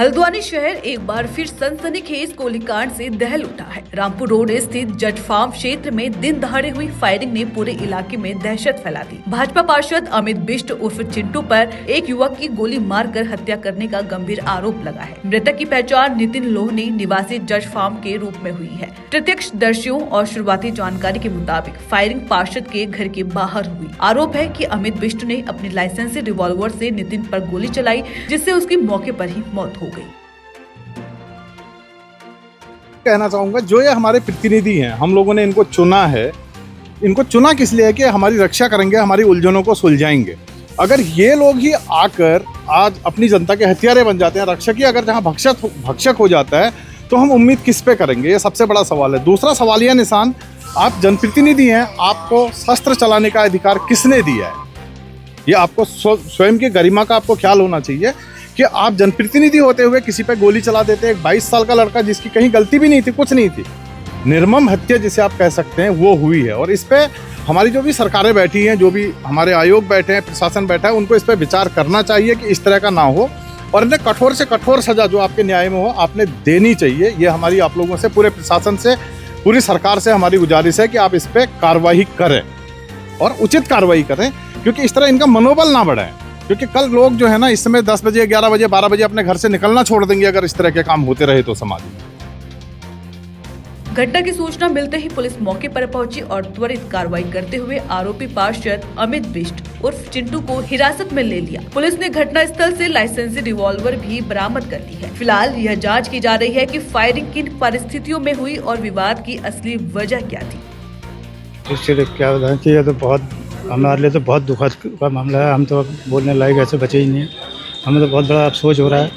हल्द्वानी शहर एक बार फिर सनसनीखेज गोलीकांड से दहल उठा है। रामपुर रोड स्थित जज फार्म क्षेत्र में दिन दहाड़े हुई फायरिंग ने पूरे इलाके में दहशत फैला दी। भाजपा पार्षद अमित बिष्ट उर्फ चिंटू पर एक युवक की गोली मारकर हत्या करने का गंभीर आरोप लगा है। मृतक की पहचान नितिन लोहनी निवासी जज फार्म के रूप में हुई है। प्रत्यक्षदर्शियों और शुरुआती जानकारी के मुताबिक फायरिंग पार्षद के घर के बाहर हुई। आरोप है कि अमित बिष्ट ने अपनी लाइसेंसी रिवॉल्वर से नितिन पर गोली चलाई, जिससे उसकी मौके पर ही मौत हो गई। कहना चाहूंगा, जो ये हमारे प्रतिनिधि हैं, हम लोगों ने इनको चुना है। इनको चुना किस लिए है कि हमारी रक्षा करेंगे, हमारी उलझनों को सुलझाएंगे। अगर ये लोग ही आकर आज अपनी जनता के हथियारे बन जाते हैं, रक्षक ही अगर जहां भक्षक हो जाता है, तो हम उम्मीद किस पे करेंगे? ये सबसे बड़ा सवाल है। दूसरा सवालिया निशान, आप जनप्रतिनिधि हैं, आपको शस्त्र चलाने का अधिकार किसने दिया है? ये आपको स्वयं की गरिमा का आपको ख्याल होना चाहिए कि आप जनप्रतिनिधि होते हुए किसी पे गोली चला देते हैं। एक 22 साल का लड़का जिसकी कहीं गलती भी नहीं थी, कुछ नहीं थी, निर्मम हत्या जिसे आप कह सकते हैं, वो हुई है। और इस पे हमारी जो भी सरकारें बैठी हैं, जो भी हमारे आयोग बैठे हैं, प्रशासन बैठा है, उनको इस पे विचार करना चाहिए कि इस तरह का ना हो और इन्हें कठोर से कठोर सजा जो आपके न्याय में हो आपने देनी चाहिए। ये हमारी आप लोगों से, पूरे प्रशासन से, पूरी सरकार से हमारी गुजारिश है कि आप इस पे कार्रवाई करें और उचित कार्रवाई करें, क्योंकि इस तरह इनका मनोबल ना बढ़े। क्योंकि कल लोग जो है ना, इस समय 10 बजे, 11 बजे, 12 बजे अपने घर से निकलना छोड़ देंगे अगर इस तरह के काम होते रहे तो समाज में। घटना की सूचना मिलते ही पुलिस मौके पर पहुंची और त्वरित कार्रवाई करते हुए आरोपी पार्षद अमित बिष्ट उर्फ चिंटू को हिरासत में ले लिया। पुलिस ने घटना स्थल से लाइसेंसी रिवॉल्वर भी बरामद कर ली है। फिलहाल यह जांच की जा रही है कि फायरिंग किन परिस्थितियों में हुई और विवाद की असली वजह क्या थी। क्या बताएं कि ये तो बहुत हमारे लिए तो बहुत दुखद का मामला है। हम तो बोलने लायक ऐसे बचे ही नहीं हैं। हमें तो बहुत बड़ा अफसोस हो रहा है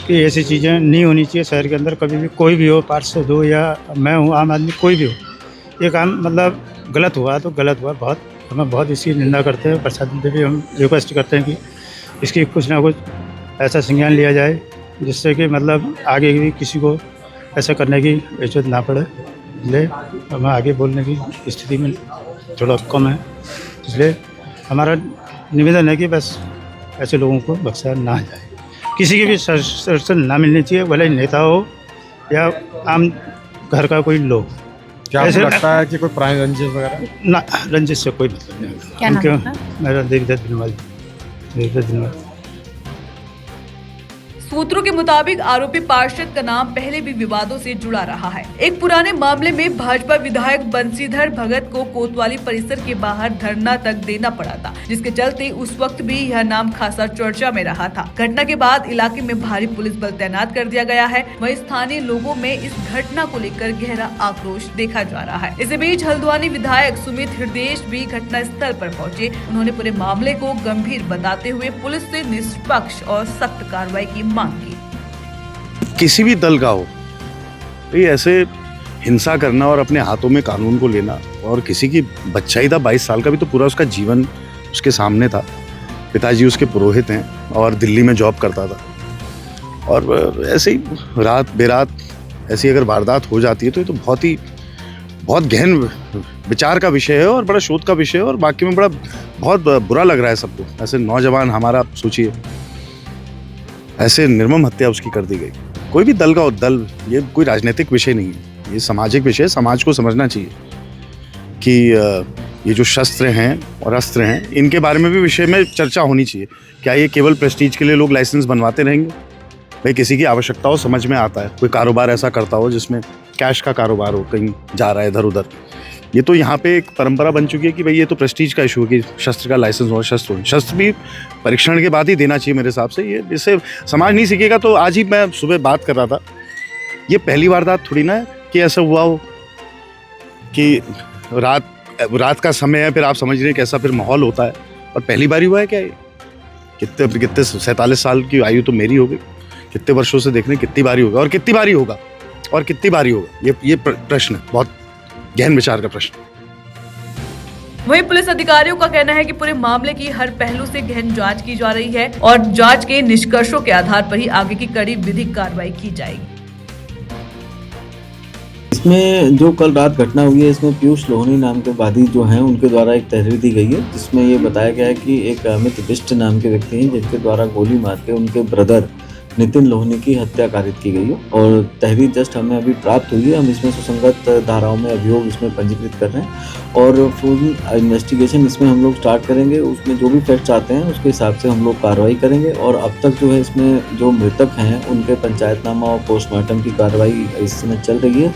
कि ऐसी चीज़ें नहीं होनी चाहिए शहर के अंदर। कभी भी कोई भी हो, पार्षद हो या मैं हूँ, आम आदमी कोई भी हो, ये काम मतलब गलत हुआ तो गलत हुआ। बहुत हमें बहुत इसकी निंदा करते हैं। प्रशासन से भी हम रिक्वेस्ट करते हैं कि इसकी कुछ ना कुछ ऐसा संज्ञान लिया जाए जिससे कि मतलब आगे भी किसी को ऐसा करने की इज्जत ना पड़े। इसलिए हमें आगे बोलने की स्थिति में थोड़ा कम है। इसलिए हमारा निवेदन है कि बस ऐसे लोगों को बख्शा ना जाए। किसी की भी संरक्षण ना मिलनी चाहिए, भले नेता हो या आम घर का कोई लोग। क्या आपको लगता है कि कोई प्राण रंजिश वगैरह? ना, रंजिश से कोई मतलब नहीं। क्या नाम है? मेरा देवदत्त दिनवाल। सूत्रों के मुताबिक आरोपी पार्षद का नाम पहले भी विवादों से जुड़ा रहा है। एक पुराने मामले में भाजपा विधायक बंशीधर भगत को कोतवाली परिसर के बाहर धरना तक देना पड़ा था, जिसके चलते उस वक्त भी यह नाम खासा चर्चा में रहा था। घटना के बाद इलाके में भारी पुलिस बल तैनात कर दिया गया है। वहीं स्थानीय लोगों में इस घटना को लेकर गहरा आक्रोश देखा जा रहा है। इसी बीच हल्द्वानी विधायक सुमित हृदयेश भी घटना स्थल पर पहुंचे। उन्होंने पूरे मामले को गंभीर बताते हुए पुलिस से निष्पक्ष और सख्त कार्रवाई की मांग की। किसी भी दल का हो, ये ऐसे हिंसा करना और अपने हाथों में कानून को लेना, और किसी की बच्चा ही था 22 साल का, भी तो पूरा उसका जीवन उसके सामने था। पिताजी उसके पुरोहित हैं और दिल्ली में जॉब करता था, और ऐसे ही रात बेरात ऐसी अगर वारदात हो जाती है तो ये तो बहुत गहन विचार का विषय है और बड़ा शोध का विषय है। और बाकी में बहुत बुरा लग रहा है सबको। ऐसे नौजवान, हमारा सोचिए, ऐसे निर्मम हत्या उसकी कर दी गई। कोई भी दल का दल, ये कोई राजनीतिक विषय नहीं है, ये सामाजिक विषय है। समाज को समझना चाहिए कि ये जो शस्त्र हैं और अस्त्र हैं, इनके बारे में भी विषय में चर्चा होनी चाहिए। क्या ये केवल प्रेस्टीज के लिए लोग लाइसेंस बनवाते रहेंगे? भाई, किसी की आवश्यकता हो, समझ में आता है। कोई कारोबार ऐसा करता हो जिसमें कैश का कारोबार हो, कहीं जा रहा है इधर उधर, ये तो यहाँ पे एक परंपरा बन चुकी है कि भाई ये तो प्रेस्टीज का इशू है कि शस्त्र का लाइसेंस हो, शस्त्र भी परीक्षण के बाद ही देना चाहिए मेरे हिसाब से। ये इससे समाज नहीं सीखेगा। तो आज ही मैं सुबह बात कर रहा था, ये पहली वारदात थोड़ी ना है कि ऐसा हुआ हो कि रात का समय है, फिर आप समझ रहे हैं कैसा फिर माहौल होता है। और पहली बार ही हुआ है क्या? ये कितने 47 साल की आयु तो मेरी हो गई, कितने वर्षों से देख रहे हैं, कितनी बारी होगा और कितनी बारी होगा और कितनी बारी होगा, ये प्रश्न है, बहुत गहन विचार का प्रश्न। वहीं पुलिस अधिकारियों का कहना है कि पूरे मामले की हर पहलू से गहन जांच की जा रही है और जांच के निष्कर्षों के आधार पर ही आगे की कड़ी विधिक कार्रवाई की जाएगी। इसमें जो कल रात घटना हुई है, इसमें पीयूष लोहनी नाम के वादी जो हैं उनके द्वारा एक तहरीर दी गई है, जिसमें ये बताया गया है कि एक अमित बिष्ट नाम के व्यक्ति हैं जिनके द्वारा गोली मार के उनके ब्रदर नितिन लोहनी की हत्या कारित की गई है और तहरीर जस्ट हमें अभी प्राप्त हुई है। हम इसमें सुसंगत धाराओं में अभियोग इसमें पंजीकृत कर रहे हैं और फुल इन्वेस्टिगेशन इसमें हम लोग स्टार्ट करेंगे। उसमें जो भी फैक्ट्स आते हैं उसके हिसाब से हम लोग कार्रवाई करेंगे और अब तक जो है इसमें जो मृतक हैं उनके पंचायतनामा और पोस्टमार्टम की कार्रवाई इस समय चल रही है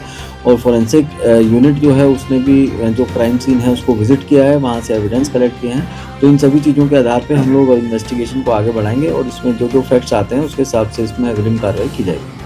और फोरेंसिक यूनिट जो है उसने भी जो क्राइम सीन है उसको विजिट किया है, वहाँ से एविडेंस कलेक्ट किए हैं। तो इन सभी चीज़ों के आधार पे हम लोग इन्वेस्टिगेशन को आगे बढ़ाएंगे और इसमें जो जो फैक्ट्स आते हैं उसके हिसाब से इसमें अग्रिम कार्रवाई की जाएगी।